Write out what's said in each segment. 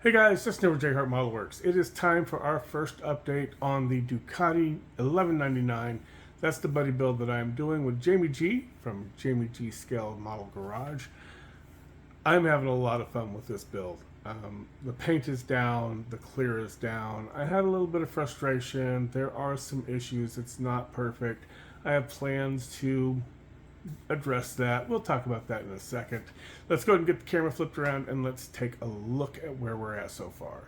Hey guys, just over JHart Modelworks. It is time for our first update on the Ducati 1199. That's the buddy build that I am doing with Jamie G from Jamie G Scale Model Garage. I'm having a lot of fun with this build. The paint is down, the clear is down. I had a little bit of frustration. There are some issues. It's not perfect. I have plans to address that. We'll talk about that in a second. Let's go ahead and get the camera flipped around and let's take a look at where we're at so far.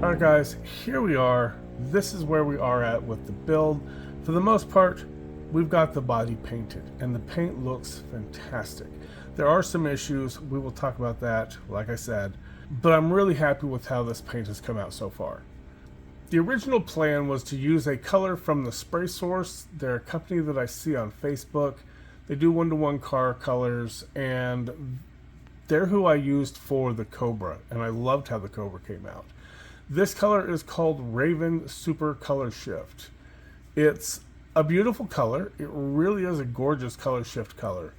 Alright guys, here we are. This is where we are at with the build. For the most part, we've got the body painted and the paint looks fantastic. There are some issues. We will talk about that, like I said, but I'm really happy with how this paint has come out so far. The original plan was to use a color from the Spray Source. They're a company that I see on Facebook. They do one-to-one car colors, and they're who I used for the Cobra, and I loved how the Cobra came out. This color is called Raven Super Color Shift. It's a beautiful color. It really is a gorgeous color shift color.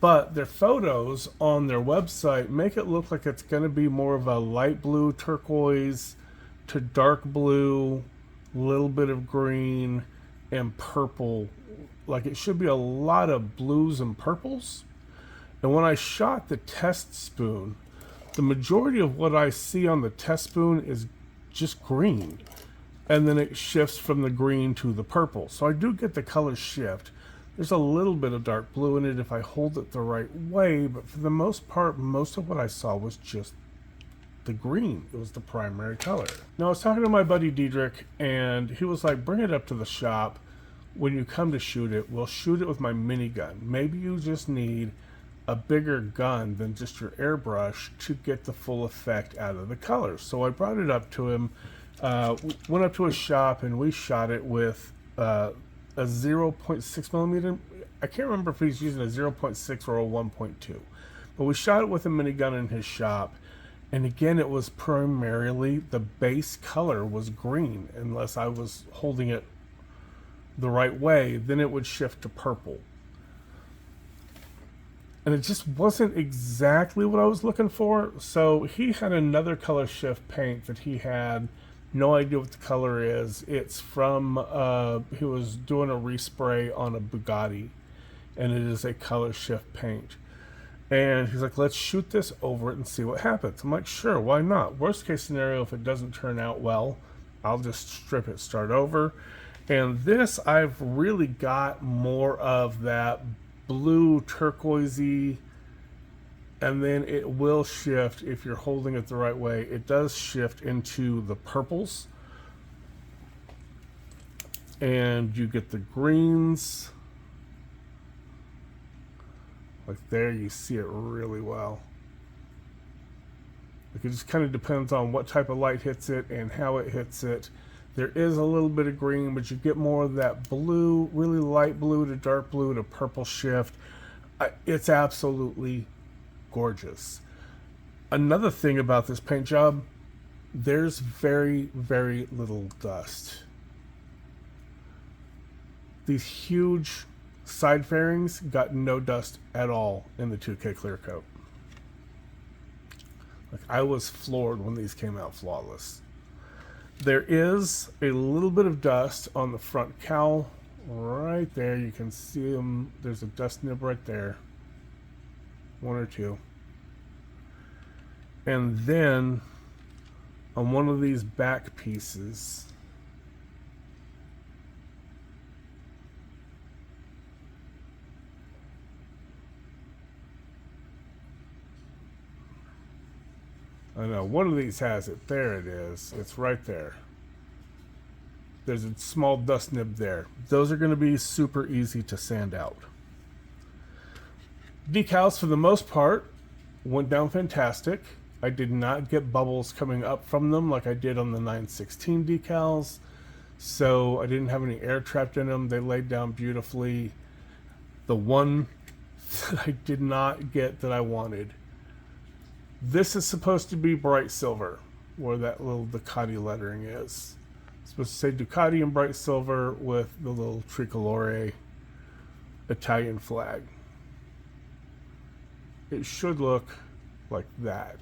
But their photos on their website make it look like it's going to be more of a light blue turquoise to dark blue, little bit of green, and purple. Like it should be a lot of blues and purples. And when I shot the test spoon, the majority of what I see on the test spoon is just green. And then it shifts from the green to the purple. So I do get the color shift. There's a little bit of dark blue in it if I hold it the right way, but for the most part, most of what I saw was just the green. It was the primary color. Now I was talking to my buddy Diedrich, and he was like, bring it up to the shop. When you come to shoot it, we'll shoot it with my minigun. Maybe you just need a bigger gun than just your airbrush to get the full effect out of the colors. So I brought it up to him, went up to his shop, and we shot it with a 0.6 millimeter. I can't remember if he's using a 0.6 or a 1.2, but we shot it with a minigun in his shop. And again, it was primarily the base color was green, unless I was holding it the right way, then it would shift to purple. And it just wasn't exactly what I was looking for. So he had another color shift paint that he had no idea what the color is. It's from, he was doing a respray on a Bugatti, and it is a color shift paint. And he's like, let's shoot this over it and see what happens. I'm like, sure, why not? Worst case scenario, if it doesn't turn out well, I'll just strip it, start over. And this, I've really got more of that blue turquoisey, and then it will shift if you're holding it the right way. It does shift into the purples. And you get the greens. Like there, you see it really well. Like it just kind of depends on what type of light hits it and how it hits it. There is a little bit of green, but you get more of that blue, really light blue to dark blue to purple shift. It's absolutely gorgeous. Another thing about this paint job, there's very, very little dust. These huge side fairings got no dust at all in the 2K clear coat. Like I was floored when these came out flawless. There is a little bit of dust on the front cowl right there. You can see them. There's a dust nib right there. One or two. And then on one of these back pieces, I know, one of these has it. There it is. It's right there. There's a small dust nib there. Those are going to be super easy to sand out. Decals, for the most part, went down fantastic. I did not get bubbles coming up from them like I did on the 916 decals. So I didn't have any air trapped in them. They laid down beautifully. The one that I did not get that I wanted, this is supposed to be bright silver, where that little Ducati lettering is. It's supposed to say Ducati in bright silver with the little tricolore Italian flag. it should look like that.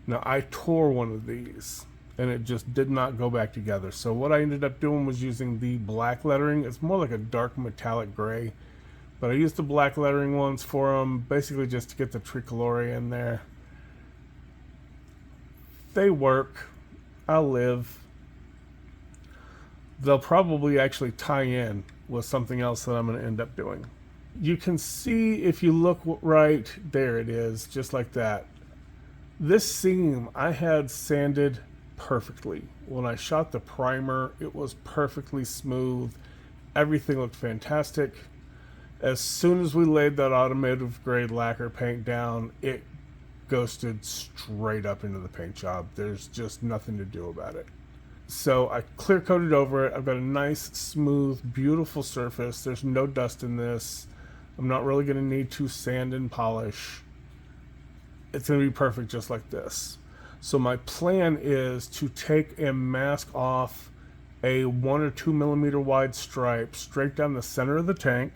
Now I tore one of these and it just did not go back together. So what I ended up doing was using the black lettering. It's more like a dark metallic gray, but I used the black lettering ones for them, basically just to get the tricolore in there. They work. I'll live. They'll probably actually tie in with something else that I'm going to end up doing. You can see if you look right, there it is, just like that. This seam I had sanded perfectly. When I shot the primer, it was perfectly smooth. Everything looked fantastic. As soon as we laid that automotive grade lacquer paint down, it ghosted straight up into the paint job. There's just nothing to do about it. So I clear coated over it. I've got a nice, smooth, beautiful surface. There's no dust in this. I'm not really going to need to sand and polish. It's going to be perfect just like this. So my plan is to take and mask off a 1 or 2 millimeter wide stripe straight down the center of the tank.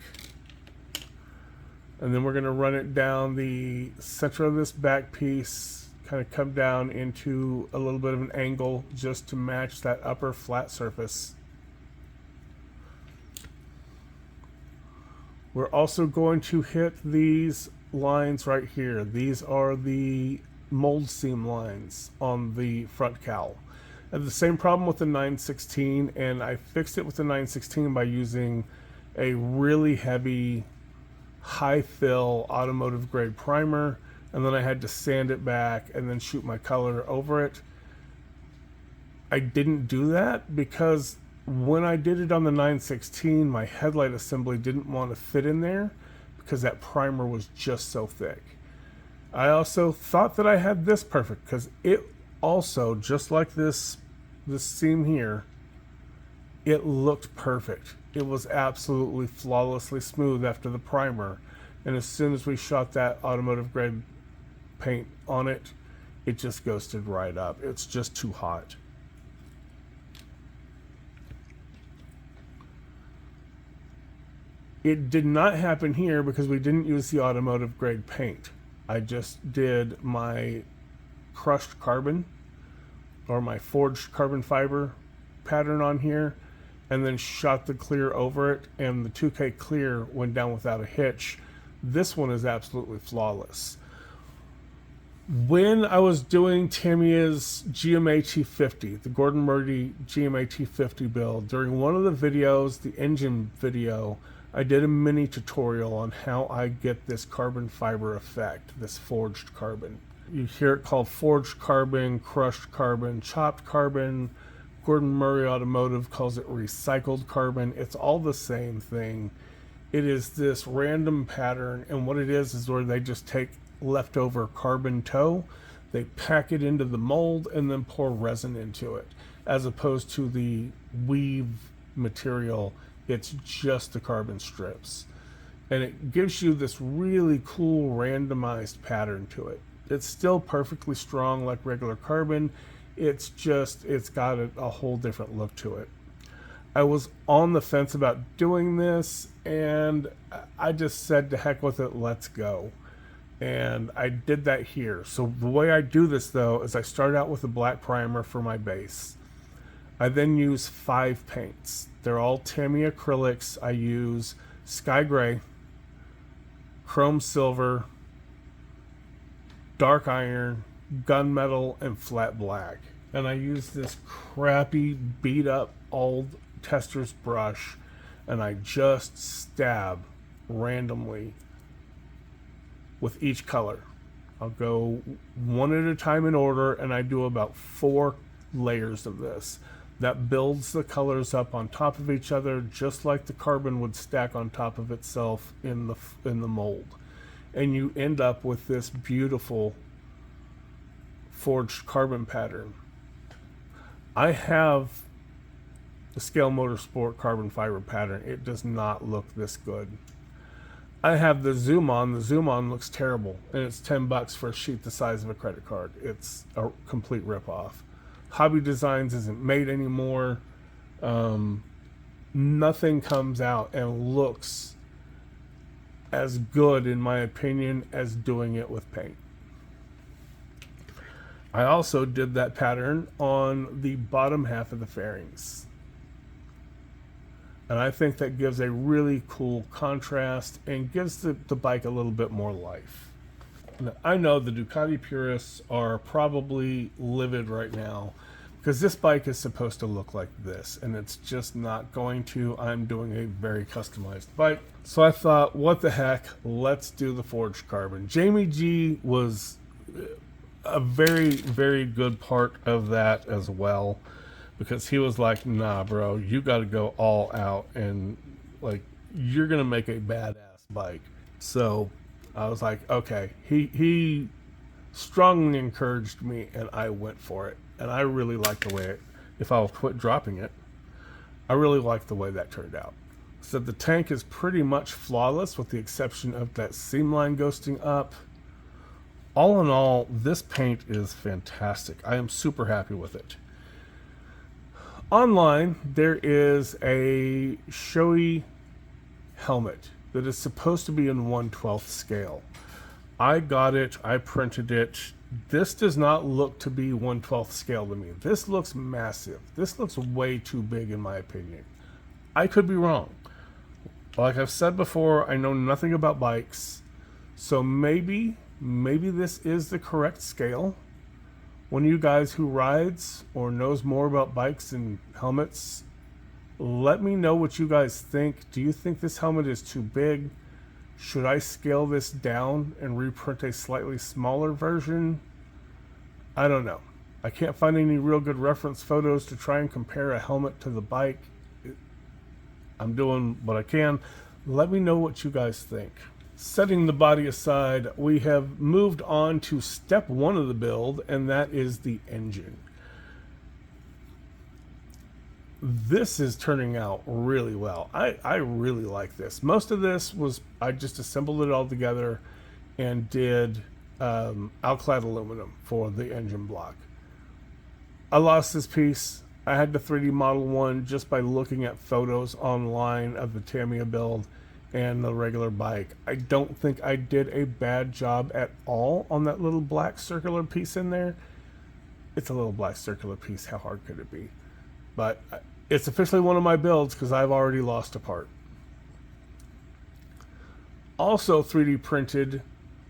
And then we're going to run it down the center of this back piece, kind of come down into a little bit of an angle just to match that upper flat surface. We're also going to hit these lines right here. These are the mold seam lines on the front cowl. I have the same problem with the 916, and I fixed it with the 916 by using a really heavy high fill automotive grade primer, and then I had to sand it back and then shoot my color over it. I didn't do that because when I did it on the 916, my headlight assembly didn't want to fit in there because that primer was just so thick. I also thought that I had this perfect because it also, just like this seam here, it looked perfect. It was absolutely flawlessly smooth after the primer, and as soon as we shot that automotive grade paint on it, it just ghosted right up. It's just too hot. It did not happen here because we didn't use the automotive grade paint. I just did my crushed carbon or my forged carbon fiber pattern on here, and then shot the clear over it, and the 2K clear went down without a hitch. This one is absolutely flawless. When I was doing Tamiya's GMA T50, the Gordon Murray GMA T50 build, during one of the videos, the engine video, I did a mini tutorial on how I get this carbon fiber effect, this forged carbon. You hear it called forged carbon, crushed carbon, chopped carbon. Gordon Murray Automotive calls it recycled carbon. It's all the same thing. It is this random pattern, and what it is where they just take leftover carbon tow, they pack it into the mold, and then pour resin into it. As opposed to the weave material, it's just the carbon strips. And it gives you this really cool randomized pattern to it. It's still perfectly strong like regular carbon. It's got a whole different look to it. I was on the fence about doing this, and I just said to heck with it, let's go. And I did that here. So the way I do this though is I start out with a black primer for my base. I then use 5 paints. They're all Tamiya acrylics. I use sky gray, chrome silver, dark iron, gunmetal, and flat black. And I use this crappy beat up old tester's brush, and I just stab randomly with each color. I'll go one at a time in order, and I do about 4 layers of this. That builds the colors up on top of each other, just like the carbon would stack on top of itself in the mold. And you end up with this beautiful forged carbon pattern. I have the Scale Motorsport carbon fiber pattern. It does not look this good. I have the Zoom On. The Zoom On looks terrible, and it's $10 for a sheet the size of a credit card. It's a complete ripoff. Hobby Designs isn't made anymore. Nothing comes out and looks as good, in my opinion, as doing it with paint. I also did that pattern on the bottom half of the fairings. And I think that gives a really cool contrast and gives the bike a little bit more life. Now, I know the Ducati purists are probably livid right now because this bike is supposed to look like this, and it's just not going to. I'm doing a very customized bike. So I thought, what the heck, let's do the forged carbon. Jamie G was a very, very good part of that as well, because he was like, nah, bro, you got to go all out, and like, you're going to make a badass bike. So I was like, okay, he strongly encouraged me, and I went for it. And I really like the way it, if I'll quit dropping it, I really like the way that turned out. So the tank is pretty much flawless with the exception of that seam line ghosting up. All in all, this paint is fantastic. I am super happy with it. Online, there is a showy helmet that is supposed to be in 1/12 scale. I got it, I printed it. This does not look to be 1/12 scale to me. This looks massive. This looks way too big in my opinion. I could be wrong. Like I've said before, I know nothing about bikes. So maybe this is the correct scale. One of you guys who rides or knows more about bikes and helmets, let me know what you guys think. Do you think this helmet is too big? Should I scale this down and reprint a slightly smaller version? I don't know. I can't find any real good reference photos to try and compare a helmet to the bike. I'm doing what I can. Let me know what you guys think. Setting the body aside, we have moved on to step one of the build, and that is the engine. This is turning out really well. I really like this. Most of this was, I just assembled it all together and did alclad aluminum for the engine block. I lost this piece. I had to 3D model one just by looking at photos online of the Tamiya build and the regular bike. I don't think I did a bad job at all on that little black circular piece in there. It's a little black circular piece. How hard could it be? But it's officially one of my builds because I've already lost a part. Also 3D printed,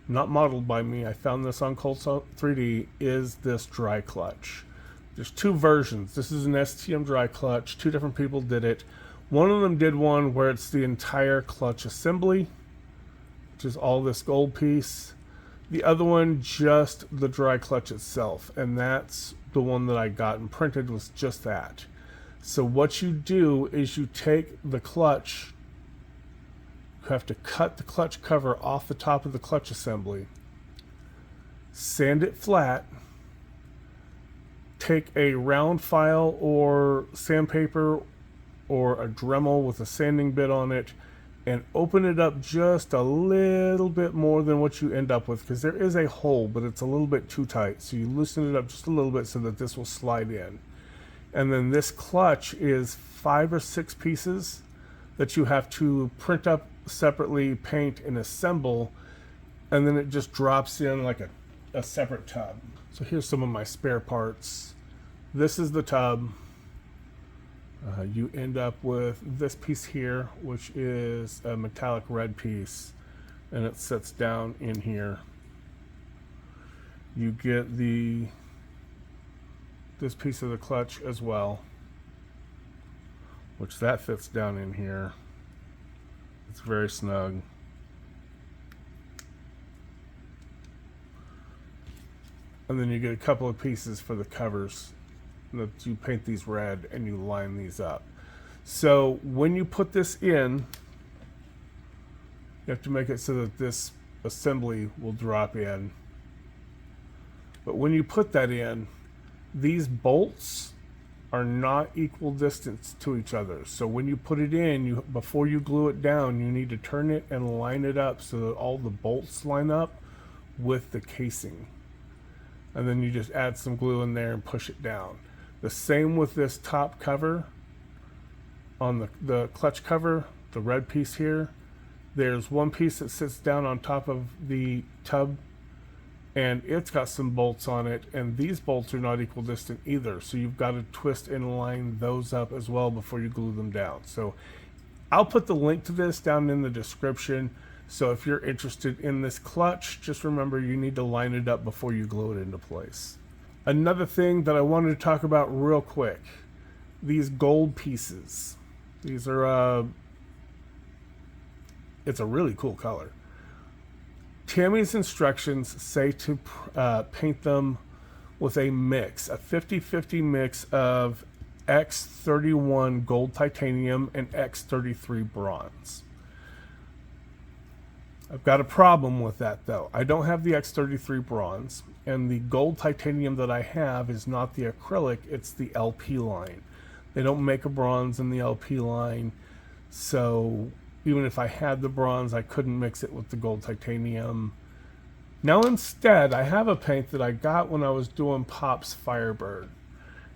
not modeled by me, I found this on Colt 3D, is this dry clutch. There's two versions. This is an STM Dry clutch. Two different people did it. One of them did one where it's the entire clutch assembly, which is all this gold piece. The other one, just the dry clutch itself. And that's the one that I got and printed, was just that. So what you do is you take the clutch, you have to cut the clutch cover off the top of the clutch assembly, sand it flat, take a round file or sandpaper or a Dremel with a sanding bit on it and open it up just a little bit more than what you end up with, because there is a hole, but it's a little bit too tight. So you loosen it up just a little bit so that this will slide in. And then this clutch is 5 or 6 pieces that you have to print up separately, paint, and assemble. And then it just drops in like a separate tub. So here's some of my spare parts. This is the tub. You end up with this piece here, which is a metallic red piece. And it sits down in here. You get this piece of the clutch as well, which that fits down in here. It's very snug. And then you get a couple of pieces for the covers that you paint these red and you line these up. So when you put this in, you have to make it so that this assembly will drop in. But when you put that in, these bolts are not equal distance to each other. So when you put it in, before you glue it down, you need to turn it and line it up so that all the bolts line up with the casing. And then you just add some glue in there and push it down. The same with this top cover. On the clutch cover, the red piece here, There's one piece that sits down on top of the tub, and it's got some bolts on it, and these bolts are not equidistant either, so you've got to twist and line those up as well before you glue them down. So I'll put the link to this down in the description, so if you're interested in this clutch, just remember you need to line it up before you glue it into place. Another thing that I wanted to talk about real quick, these gold pieces. These are it's a really cool color. Tamiya's instructions say to paint them with a mix, a 50-50 mix of X31 gold titanium and X33 bronze. I've got a problem with that though. I don't have the X33 bronze, and the gold titanium that I have is not the acrylic, it's the LP line. They don't make a bronze in the LP line, so even if I had the bronze, I couldn't mix it with the gold titanium. Now instead, I have a paint that I got when I was doing Pop's Firebird,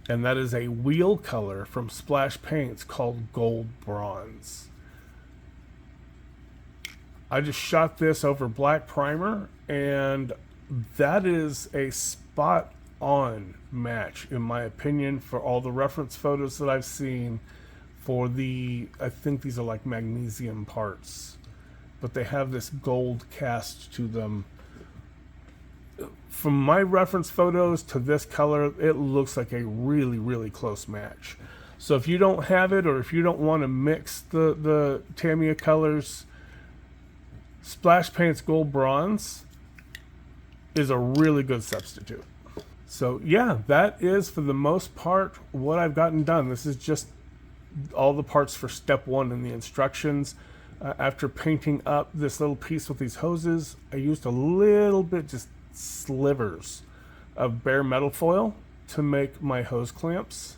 and that is a wheel color from Splash Paints called Gold Bronze. I just shot this over black primer, and that is a spot on match in my opinion for all the reference photos that I've seen for the, I think these are like magnesium parts, but they have this gold cast to them. From my reference photos to this color, it looks like a really, really close match. So if you don't have it, or if you don't want to mix the Tamiya colors, Splash Paints Gold Bronze is a really good substitute. So yeah, that is for the most part what I've gotten done. This is just all the parts for step one in the instructions. After painting up this little piece with these hoses, I used a little bit, just slivers of bare metal foil to make my hose clamps.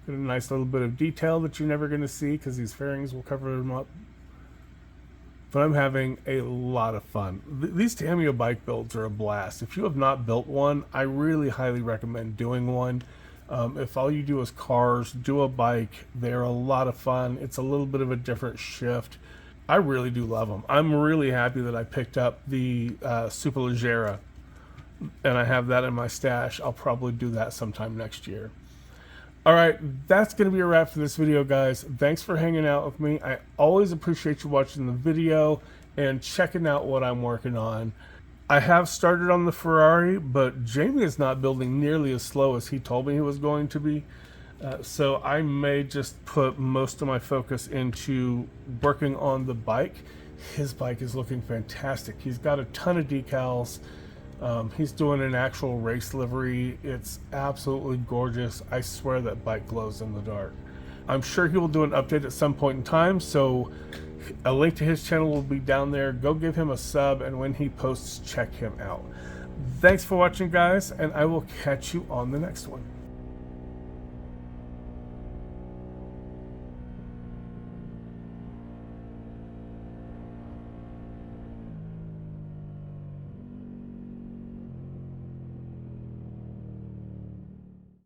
Got a nice little bit of detail that you're never going to see because these fairings will cover them up. But I'm having a lot of fun. These Tamiya bike builds are a blast. If you have not built one, I really highly recommend doing one. If all you do is cars, do a bike. They're a lot of fun. It's a little bit of a different shift. I really do love them. I'm really happy that I picked up the Superleggera, and I have that in my stash. I'll probably do that sometime next year. All right, that's going to be a wrap for this video, guys. Thanks for hanging out with me. I always appreciate you watching the video and checking out what I'm working on. I have started on the Ferrari, but Jamie is not building nearly as slow as he told me he was going to be. So I may just put most of my focus into working on the bike. His bike is looking fantastic. He's got a ton of decals. He's doing an actual race livery. It's absolutely gorgeous. I swear that bike glows in the dark. I'm sure he will do an update at some point in time, so a link to his channel will be down there. Go give him a sub, and when he posts, check him out. Thanks for watching, guys, and I will catch you on the next one.